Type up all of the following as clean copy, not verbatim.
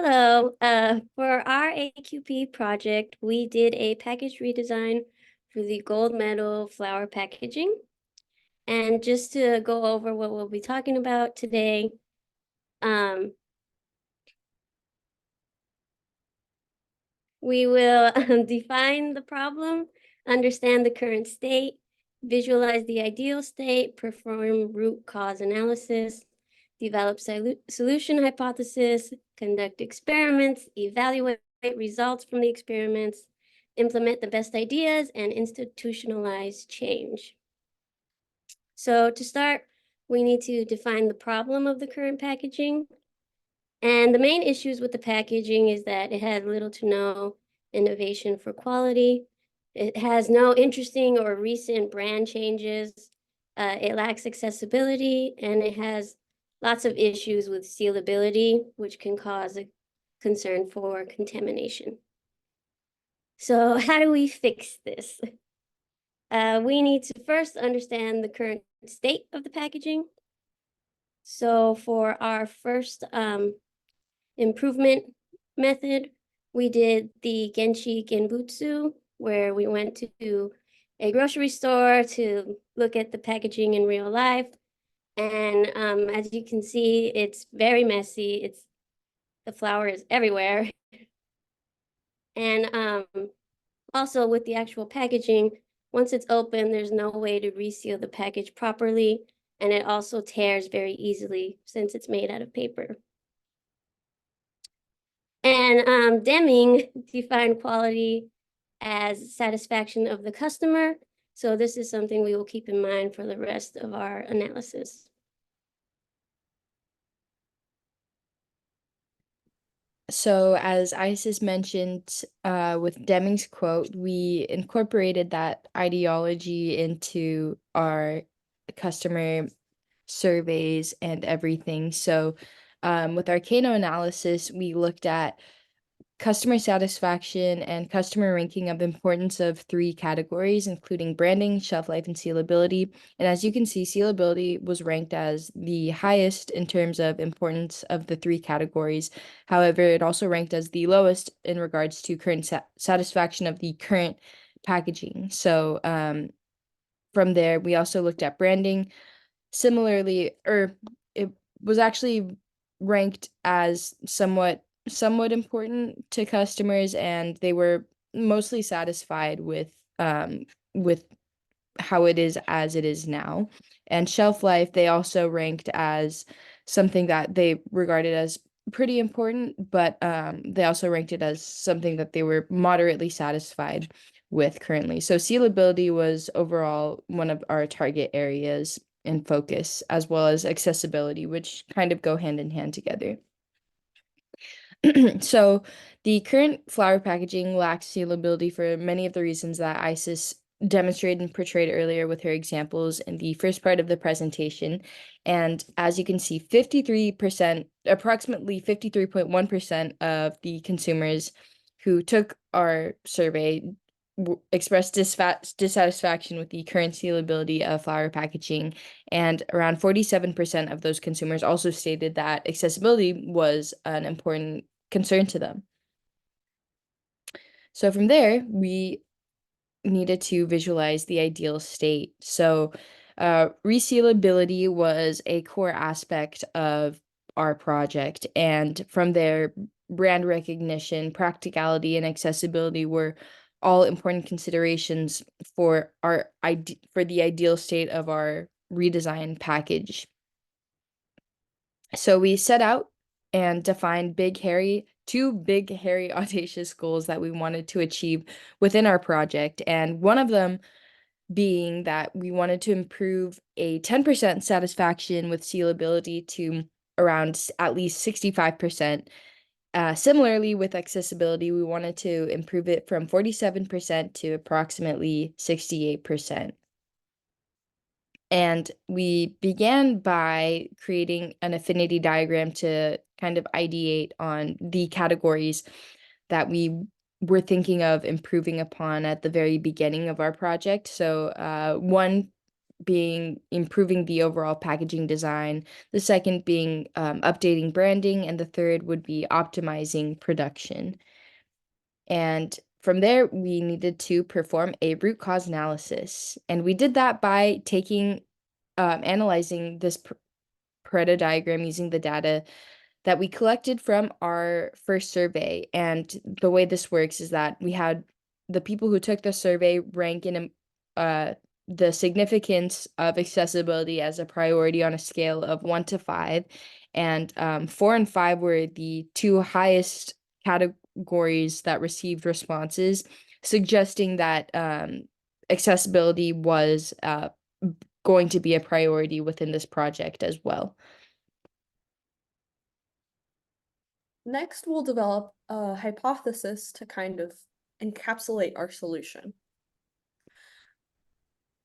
Hello. For our AQP project, we did a package redesign for the gold medal flower packaging. And just to go over what we'll be talking about today, we will define the problem, understand the current state, visualize the ideal state, perform root cause analysis, develop solution hypothesis, conduct experiments, evaluate results from the experiments, implement the best ideas, and institutionalize change. So to start, we need to define the problem of the current packaging. And the main issues with the packaging is that it had little to no innovation for quality. It has no interesting or recent brand changes. It lacks accessibility, and it has lots of issues with sealability, which can cause a concern for contamination. So how do we fix this? We need to first understand the current state of the packaging. So for our first improvement method, we did the Genchi Genbutsu, where we went to a grocery store to look at the packaging in real life. And as you can see, it's very messy. The flour is everywhere. And also with the actual packaging, once it's open, there's no way to reseal the package properly. And it also tears very easily since it's made out of paper. And Deming defined quality as satisfaction of the customer. So this is something we will keep in mind for the rest of our analysis. So as Isis mentioned, with Deming's quote, we incorporated that ideology into our customer surveys and everything. So with our Kano analysis, we looked at customer satisfaction and customer ranking of importance of 3 categories, including branding, shelf life, and sealability. And as you can see, sealability was ranked as the highest in terms of importance of the 3 categories. However, it also ranked as the lowest in regards to current satisfaction of the current packaging. So from there, we also looked at branding. Similarly, it was actually ranked as somewhat important to customers, and they were mostly satisfied with how it is as it is now. And shelf life, they also ranked as something that they regarded as pretty important, but they also ranked it as something that they were moderately satisfied with currently. So sealability was overall one of our target areas and focus, as well as accessibility, which kind of go hand in hand together. So the current flower packaging lacks sealability for many of the reasons that Isis demonstrated and portrayed earlier with her examples in the first part of the presentation. And as you can see, 53%, approximately 53.1% of the consumers who took our survey expressed dissatisfaction with the current sealability of flower packaging, and around 47% of those consumers also stated that accessibility was an important concern to them. So from there, we needed to visualize the ideal state. So resealability was a core aspect of our project, and from there, brand recognition, practicality, and accessibility were all important considerations for the ideal state of our redesigned package. So we set out and defined two big, hairy, audacious goals that we wanted to achieve within our project. And one of them being that we wanted to improve a 10% satisfaction with sealability to around at least 65%. Similarly, with accessibility, we wanted to improve it from 47% to approximately 68%. And we began by creating an affinity diagram to kind of ideate on the categories that we were thinking of improving upon at the very beginning of our project. So one being improving the overall packaging design, the second being updating branding, and the third would be optimizing production. And from there, we needed to perform a root cause analysis. And we did that by analyzing this Pareto diagram using the data that we collected from our first survey. And the way this works is that we had the people who took the survey rank in the significance of accessibility as a priority on a scale of 1 to 5. And 4 and 5 were the two highest categories that received responses, suggesting that accessibility was going to be a priority within this project as well. Next, we'll develop a hypothesis to kind of encapsulate our solution.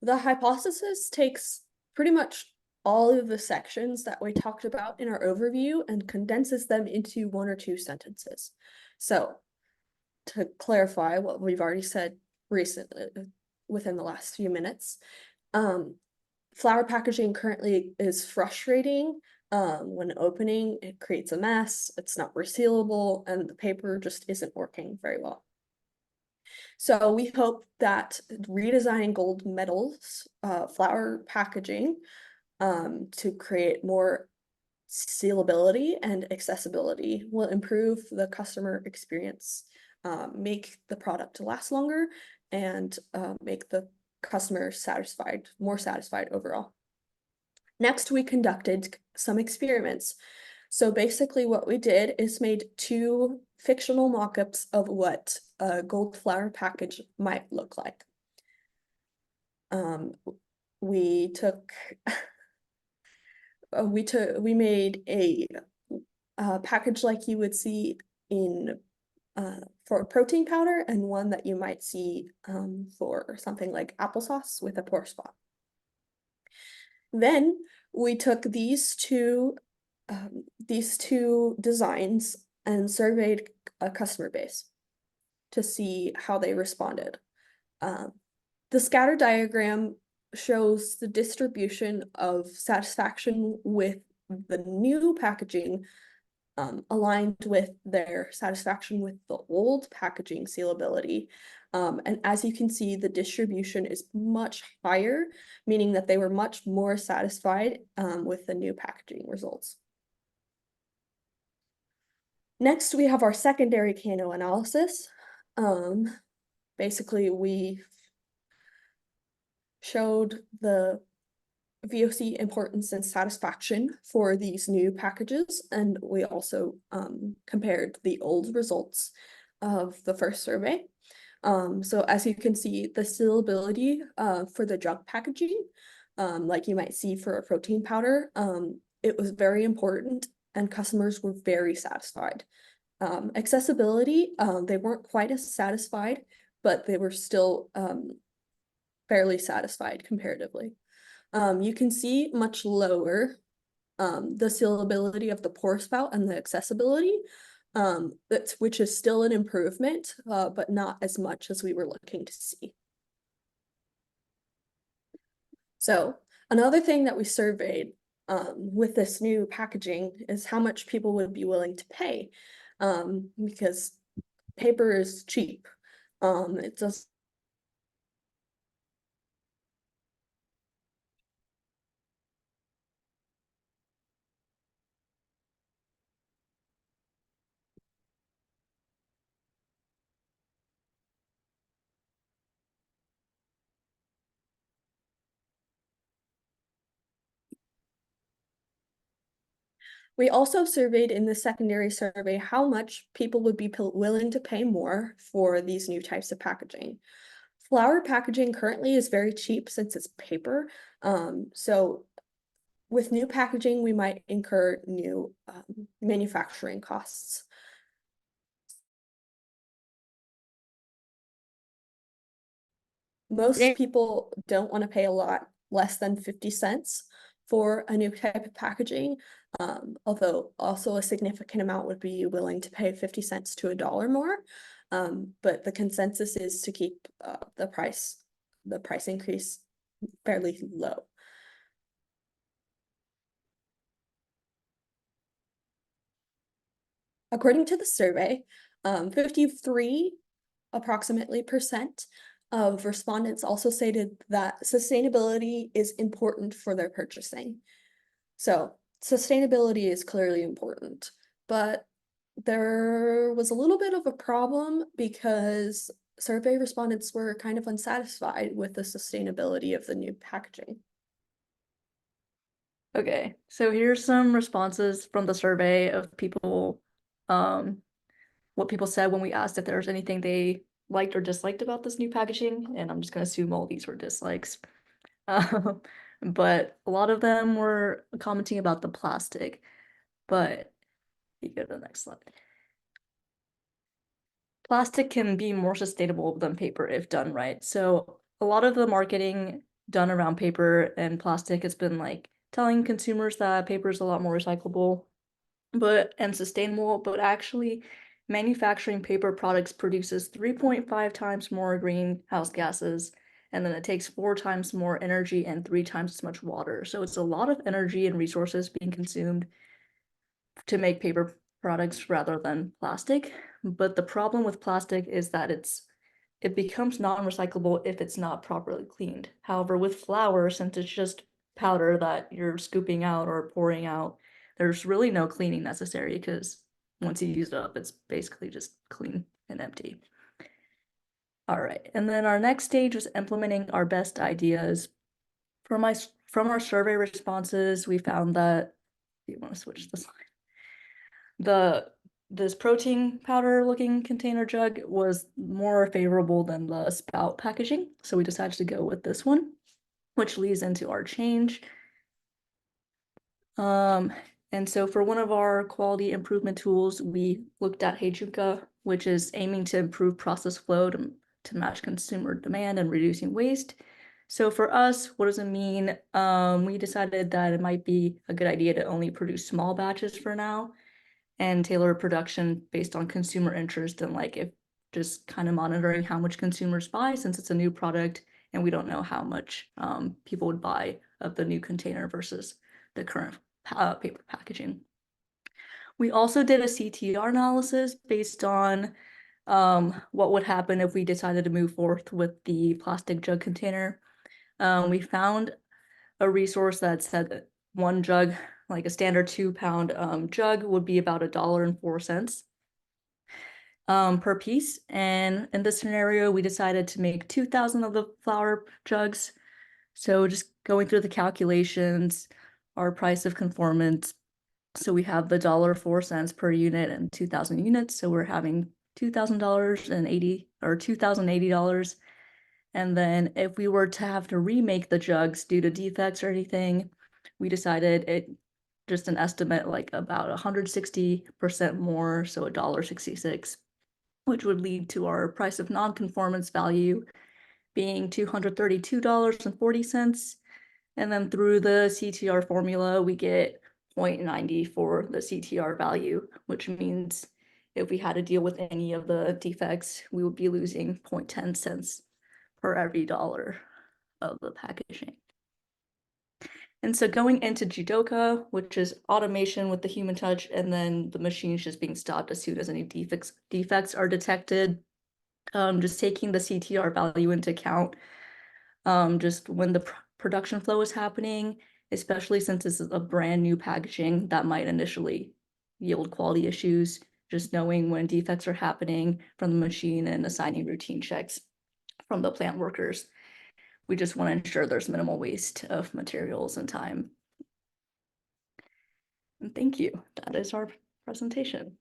The hypothesis takes pretty much all of the sections that we talked about in our overview and condenses them into 1 or 2 sentences. So, to clarify what we've already said recently within the last few minutes, flower packaging currently is frustrating. When opening, it creates a mess, it's not resealable, and the paper just isn't working very well. So we hope that redesigning gold medals flower packaging to create more sealability and accessibility will improve the customer experience, make the product last longer, and make the customer more satisfied overall. Next, we conducted some experiments. So basically what we did is made 2 fictional mock-ups of what a gold flower package might look like. We made a package like you would see in for protein powder, and one that you might see for something like applesauce with a pore spot. Then we took these two designs and surveyed a customer base to see how they responded. The scatter diagram shows the distribution of satisfaction with the new packaging aligned with their satisfaction with the old packaging sealability. And as you can see, the distribution is much higher, meaning that they were much more satisfied with the new packaging results. Next, we have our secondary Kano analysis. Basically, we showed the VOC importance and satisfaction for these new packages, and we also compared the old results of the first survey. So as you can see, the sealability for the junk packaging, like you might see for a protein powder, it was very important and customers were very satisfied. Accessibility, they weren't quite as satisfied, but they were still fairly satisfied comparatively. You can see much lower the sealability of the pore spout and the accessibility, which is still an improvement, but not as much as we were looking to see. So another thing that we surveyed with this new packaging is how much people would be willing to pay, because paper is cheap. It does. We also surveyed in the secondary survey how much people would be willing to pay more for these new types of packaging. Flower packaging currently is very cheap since it's paper. So with new packaging, we might incur new manufacturing costs. Most people don't want to pay a lot less than 50 cents for a new type of packaging, although also a significant amount would be willing to pay 50 cents to $1 more. But the consensus is to keep the price increase fairly low. According to the survey, 53 approximately percent of respondents also stated that sustainability is important for their purchasing. So sustainability is clearly important, but there was a little bit of a problem because survey respondents were kind of unsatisfied with the sustainability of the new packaging. Okay, so here's some responses from the survey of people, what people said when we asked if there was anything they liked or disliked about this new packaging, and I'm just gonna assume all these were dislikes. But a lot of them were commenting about the plastic, but you go to the next slide. Plastic can be more sustainable than paper if done right. So a lot of the marketing done around paper and plastic has been like telling consumers that paper is a lot more recyclable and sustainable, but actually manufacturing paper products produces 3.5 times more greenhouse gases, and then it takes 4 times more energy and 3 times as much water. So it's a lot of energy and resources being consumed to make paper products rather than plastic. But the problem with plastic is that it becomes non-recyclable if it's not properly cleaned. However, with flour, since it's just powder that you're scooping out or pouring out, there's really no cleaning necessary because once you use it up, it's basically just clean and empty. All right, and then our next stage was implementing our best ideas. From our survey responses, we found that, if you want to switch the slide, this protein powder looking container jug was more favorable than the spout packaging. So we decided to go with this one, which leads into our change. And so for one of our quality improvement tools, we looked at Heijuka, which is aiming to improve process flow to match consumer demand and reducing waste. So for us, what does it mean? We decided that it might be a good idea to only produce small batches for now and tailor production based on consumer interest and like if just kind of monitoring how much consumers buy since it's a new product and we don't know how much people would buy of the new container versus the current paper packaging. We also did a CTR analysis based on what would happen if we decided to move forth with the plastic jug container. We found a resource that said that one jug, like a standard 2-pound jug, would be about $1.04 per piece. And in this scenario, we decided to make 2,000 of the flour jugs. So just going through the calculations, our price of conformance. So we have the $1.04 per unit and 2,000 units. So we're having $2,080 or $2,080. And then if we were to have to remake the jugs due to defects or anything, we decided it just an estimate like about 160% more, so $1.66, which would lead to our price of non-conformance value being $232.40. And then through the CTR formula, we get 0.90 for the CTR value, which means if we had to deal with any of the defects, we would be losing 0.10 cents per every dollar of the packaging. And so going into Jidoka, which is automation with the human touch, and then the machines just being stopped as soon as any defects are detected, just taking the CTR value into account, just when the production flow is happening, especially since this is a brand new packaging that might initially yield quality issues, just knowing when defects are happening from the machine and assigning routine checks from the plant workers. We just want to ensure there's minimal waste of materials and time. And thank you. That is our presentation.